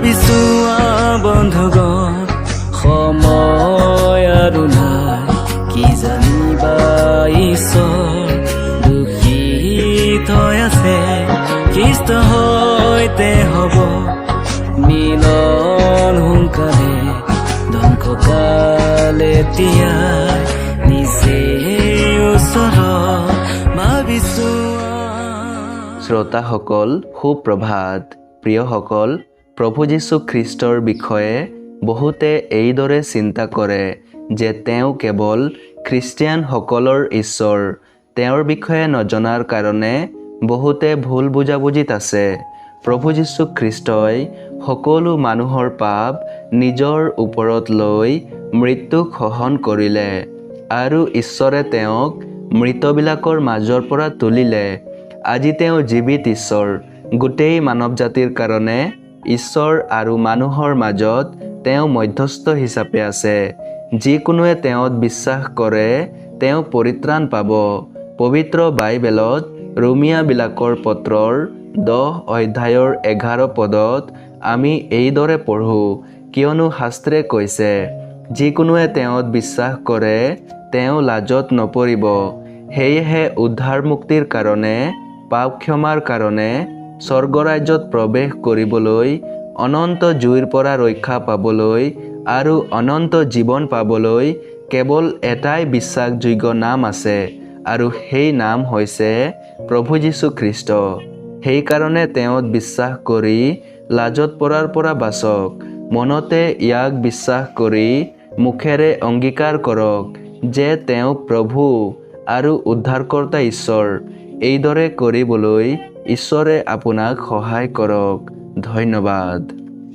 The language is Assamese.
ভাবিছো বন্ধুগণ সময় আৰু নাই কি জানিবা ঈশ্বৰ দুখিত হৈ আছে খ্ৰীষ্ট সৈতে হ'ব মিলন সোনকালে ধ্বংসকাল এতিয়াই নিচে ওচৰত ভাবিছো। শ্ৰোতাসকল সুপ্ৰভাত। প্ৰিয়সকল, প্ৰভু যীশু খ্ৰীষ্টৰ বিষয়ে বহুতে এইদৰে চিন্তা কৰে যে তেওঁ কেৱল খ্ৰীষ্টিয়ানসকলৰ ঈশ্বৰ। তেওঁৰ বিষয়ে নজনাৰ কাৰণে বহুতে ভুল বুজাবুজিত আছে। প্ৰভু যীশু খ্ৰীষ্টই সকলো মানুহৰ পাপ নিজৰ ওপৰত লৈ মৃত্যুক সহন কৰিলে আৰু ঈশ্বৰে তেওঁক মৃতবিলাকৰ মাজৰ পৰা তুলিলে। আজি তেওঁ জীৱিত ঈশ্বৰ। গোটেই মানৱ জাতিৰ কাৰণে ঈশ্বৰ আৰু মানুহৰ মাজত তেওঁ মধ্যস্থ হিচাপে আছে। যিকোনোৱে তেওঁত বিশ্বাস কৰে তেওঁ পৰিত্ৰাণ পাব। পবিত্ৰ বাইবেলত ৰোমিয়াবিলাকৰ পত্ৰৰ 10 অধ্যায়ৰ 11 পদত আমি এইদৰে পঢ়োঁ, কিয়নো শাস্ত্ৰে কৈছে, যিকোনোৱে তেওঁত বিশ্বাস কৰে তেওঁ লাজত নপৰিব। সেয়েহে উদ্ধাৰ মুক্তিৰ কাৰণে, পাপ ক্ষমাৰ কাৰণে, স্বৰ্গৰাজ্যত প্ৰৱেশ কৰিবলৈ, অনন্ত জুইৰ পৰা ৰক্ষা পাবলৈ আৰু অনন্ত জীৱন পাবলৈ কেৱল এটাই বিশ্বাসযোগ্য নাম আছে আৰু সেই নাম হৈছে প্ৰভু যীশু খ্ৰীষ্ট। সেইকাৰণে তেওঁত বিশ্বাস কৰি লাজত পৰাৰ পৰা বাচক। মনতে ইয়াক বিশ্বাস কৰি মুখেৰে অংগীকাৰ কৰক যে তেওঁ প্ৰভু আৰু উদ্ধাৰকৰ্তা ঈশ্বৰ। এইদৰে কৰিবলৈ ঈশ্বৰে আপোনাক সহায় কৰক। ধন্যবাদ।